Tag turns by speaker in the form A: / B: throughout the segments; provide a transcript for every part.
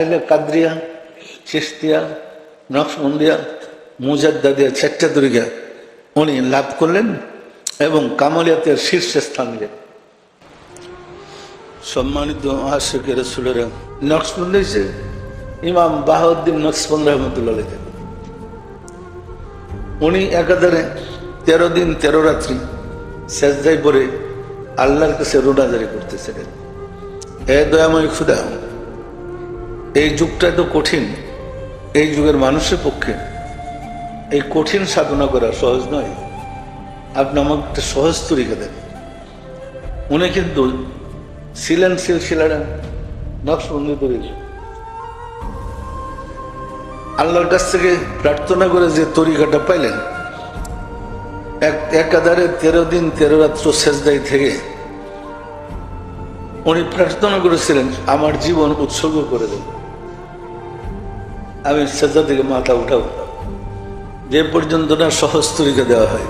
A: কাদরিয়া, চিশতিয়া, নকশবন্দিয়া, মুজাদ্দাদিয়া চারটা তরিকা উনি লাভ করলেন এবং কামালিয়াতের শীর্ষে স্থান দিলেন। সম্মানিত আশিকে রাসূলেরা, নকশবন্দি ইমাম বাহাউদ্দিন নকশবন্দি রহমতুল্লাহ আলাইহি, উনি একাধারে 13 দিন 13 রাত্রি সেজদায় পড়ে আল্লাহর কাছে রোনাজারি করতেছিলেন। হে দয়াময় খুদা, এই যুগটা তো কঠিন, এই যুগের মানুষের পক্ষে এই কঠিন সাধনা করা সহজ নয়, আপনি আমাকে একটা সহজ তরিকা দেন। উনি কিন্তু ছিলেন সিলসিলাটা নকশবন্দি তরিকা। আল্লাহর কাছ থেকে প্রার্থনা করে যে তরিকাটা পাইলেন, একাধারে 13 দিন 13 রাত্র সেজদায় থেকে উনি প্রার্থনা করেছিলেন, আমার জীবন উৎসর্গ করে দেন, আমি সেজদা থেকে মাথা উঠাবো, যে পর্যন্ত না সহজ তরিকা দেওয়া হয়।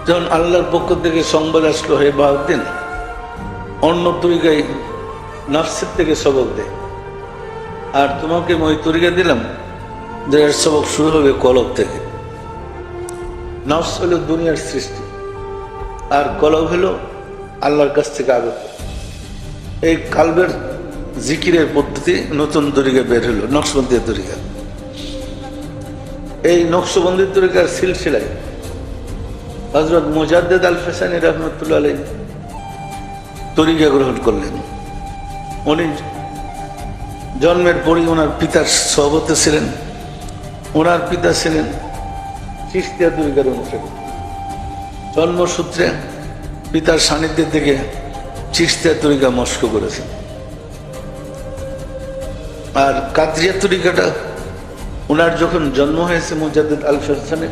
A: যখন আল্লাহর পক্ষ থেকে সংবাদ আসলো, হে বাহাউদ্দিন, অন্য তরিকায় নফসের থেকে সবক দেয়, আর তোমাকে আমি ওই তরিকা দিলাম যে এর সবক শুরু হবে কলব থেকে। নফস হলো দুনিয়ার সৃষ্টি, আর কলব হলো আল্লাহর কাছ থেকে আগত। এই কালবের জিকিরের পদ্ধতি নতুন তরিকা বের হলো, নকশবন্দি তরিকা। এই নকশবন্দি তরিকার সিলসিলায় হযরত মুজাদ্দিদ আল ফিসানী রহমতুল্লাহ আলাইহি তরিকা গ্রহণ করলেন। উনি জন্মের পরই ওনার পিতার সহবতে ছিলেন। ওনার পিতা ছিলেন চিশতিয়া তরিকার অনুসারী। জন্মসূত্রে পিতার সান্নিধ্যে থেকে চিশতিয়া তরিকা মস্ক করেছেন। আর কাদরিয়া তরিকাটা ওনার যখন জন্ম হয়েছে মুজাদ্দিদ আল ফিসানী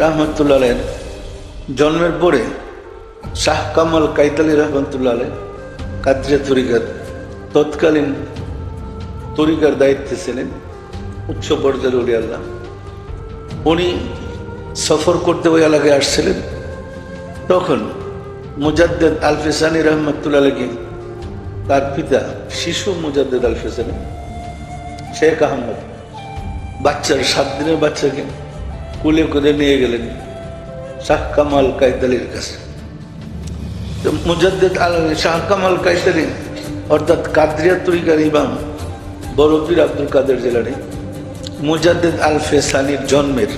A: রহমতুল্লাহ আলাইহির জন্মের পরে শাহ কামাল কাইতালি রহমতুল্লাহ আলাইহি কাদরিয়া তরিকার তৎকালীন তরিকার দায়িত্বে ছিলেন, উচ্চ পর্যায়ের ওলি আল্লাহ। উনি সফর করতে ওই এলাকায় আসছিলেন, তখন মুজাদ্দিদ আল ফিসানী রহমতুল্লাহ আলাইহি তার পিতা শিশু মুজাদ্দিদ আল ফিসানী শেখ আহমদ বাচ্চার 7 দিনের বাচ্চাকে কুলে করে নিয়ে গেলেন শাহ কামাল কাইতালির কাছে। মুজাদ্দিদ শাহ কামাল কাইতালি অর্থাৎ কাদরিয়া তরিকার ইমাম বড় পীর আব্দুল কাদের জিলানী মুজাদ্দিদ আল ফিসানীর জন্মের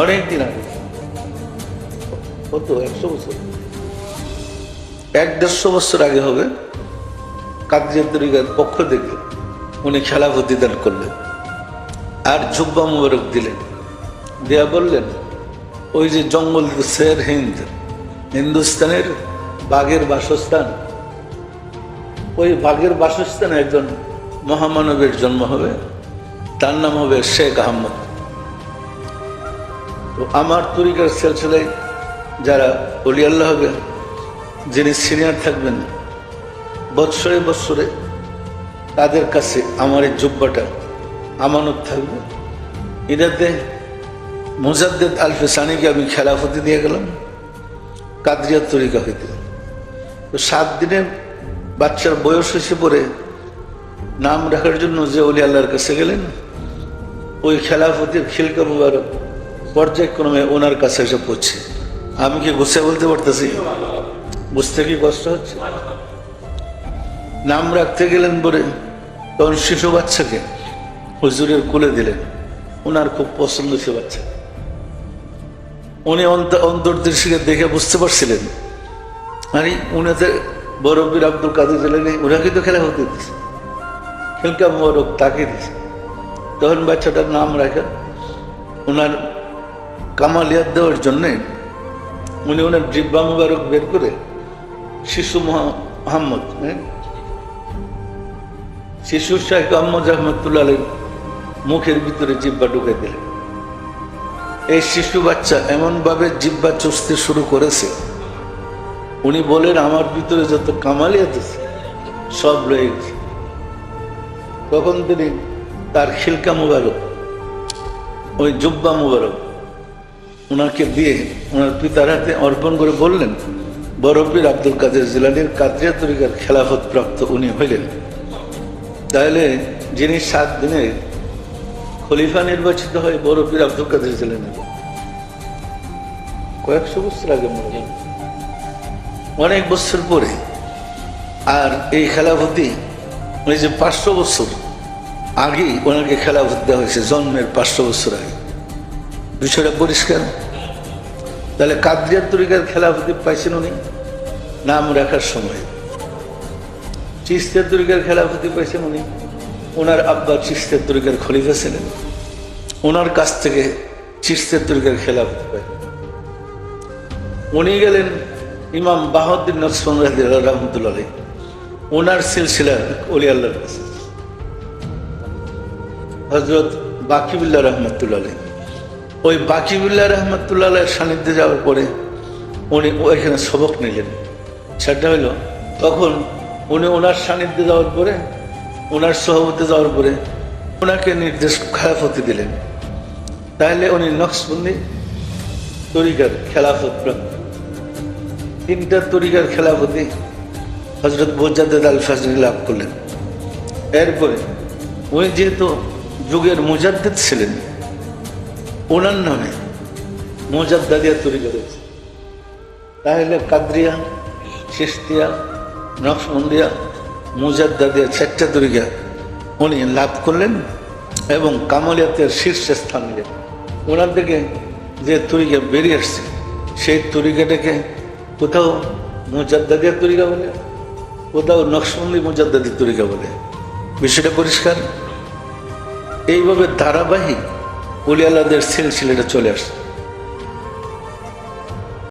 A: অনেক দিন আগে, কত 100 বছর, 150 বছর আগে হবে, কাদরিয়া তরিকার পক্ষ থেকে উনি খেলাফতি দান করলেন আর জুব্বা মুবারক দিলেন। দেয়া বললেন, ওই যে জঙ্গল শের হিন্দ, হিন্দুস্তানের বাঘের বাসস্থান, ওই বাঘের বাসস্থানে একজন মহামানবের জন্ম হবে, তার নাম হবে শেখ আহমদ। তো আমার তরিকার সিলসিলায় যারা ওলি আল্লাহ হবে, যিনি সিনিয়র থাকবেন বৎসরে বৎসরে, তাদের কাছে আমার এই জুব্বাটা আমানত থাকবে। এটাতে মুজাদ্দিদ আল ফিসানীকে আমি খেলাফতি দিয়ে গেলাম কাদরিয়া তরিকা হইতে। তো 7 দিনে বাচ্চার বয়স হয়েছে পরে নাম রাখার জন্য যে ওলি আল্লাহর কাছে গেলেন, ওই খেলাফতির খিলকা মুবারক পর্যায়ক্রমে ওনার কাছে এসে পড়ছে। আমি কি গুছিয়ে বলতে পারতেছি? বুঝতে কি কষ্ট হচ্ছে? নাম রাখতে গেলেন পরে তখন শিশু বাচ্চাকে হুজুরের কোলে দিলেন। ওনার খুব পছন্দ সে বাচ্চা। উনি অন্তর্দৃষ্টিকে দেখে বুঝতে পারছিলেন, আরে উনাতে বড় পীর আব্দুল কাদের জিলানী ওনাকে তো খেলাফতি দিচ্ছে, খিলকা মুবারক তাকে দিচ্ছে। তখন বাচ্চাটার নাম রাখা, ওনার কামালিয়াত দেওয়ার জন্যে উনি ওনার জিব্বা মুবারক বের করে শিশু মোহাম্মদ, শিশু শেখ আহমদ রহমতুল্লাহ আলাইহি মুখের ভিতরে জিব্বা ঢুকে দিলেন। এই শিশু বাচ্চা এমন ভাবে জিব্বা চুষতে শুরু করেছে, উনি বলেন আমার ভিতরে যত কামালিয়াত আছে সব রয়ে গেছে। তখন তিনি তার খিলকা মুবারক, ওই জুব্বা মুবারক ওনাকে দিয়ে ওনার পিতার হাতে অর্পণ করে বললেন, বড় পীর আব্দুল কাদের জিলানীর কাদরিয়া তরিকার খেলাফত প্রাপ্ত উনি হইলেন। তাহলে যিনি 7 দিনে খলিফা নির্বাচিত হয় বড় পীর আব্দুল কাদের জিলানী, কয়েকশো বছর আগে মনে হয়, অনেক বছর পরে। আর এই খেলাফতি ওই যে 500 বছর আগেই ওনাকে খেলাফত দেওয়া হয়েছে, জন্মের 500 বছর আগে। বিষয়টা পরিষ্কার। তাহলে কাদরিয়া তরিকার খেলাফতি পাইছেন উনি নাম রাখার সময়। চিশতিয়া তরিকার খেলাফতি পাইছেন উনি, ওনার আব্বা চিশতিয়া তরিকার খলিফা ছিলেন, ওনার কাছ থেকে চিশতিয়া তরিকার খেলাফতি পাই। উনি গেলেন ইমাম বাহাউদ্দিন নকশবন্দি রহমতুল্লাহ আলাইহি, ওনার সিলসিলা ওলি আল্লাহর কাছে। হযরত বাকিবুল্লাহ রহমতুল্লাহ আলাইহি, ওই বাকিবুল্লাহ রহমতুল্লাহ আলাইহির সান্নিধ্যে যাওয়ার পরে উনি ওইখানে সবক নিলেন। সেটা হইল তখন উনি ওনার সান্নিধ্যে যাওয়ার পরে, ওনার সহবতে যাওয়ার পরে ওনাকে নির্দেশ খেলাফতি দিলেন। তাহলে উনি নকশবন্দি তরিকার খেলাফত প্রাপ্ত। 3টা তরিকার খেলাফতি হযরত মুজাদ্দেদ আল ফাজলি লাভ করলেন। এরপরে উনি যেহেতু যুগের মুজাদ্দেদ ছিলেন, ওনার নামে মুজাদ্দাদিয়া তরিকা রয়েছে। তাহলে কাদরিয়া, চিশতিয়া, নকশবন্দিয়া, মুজাদ্দাদিয়া 4টা তরিকা উনি লাভ করলেন এবং কামালিয়াতের শীর্ষে স্থান নিলেন। ওনার থেকে যে তরিকা বেরিয়ে আসছে সেই তরিকাটাকে কোথাও মুজাদ্দাদিয়া তরিকা বলে, কোথাও নকশবন্দি মুজাদ্দাদি তরিকা বলে। বিষয়টা পরিষ্কার। এইভাবে ধারাবাহিক ওলি আল্লাহদের সিলসিলাটা চলে আসছে।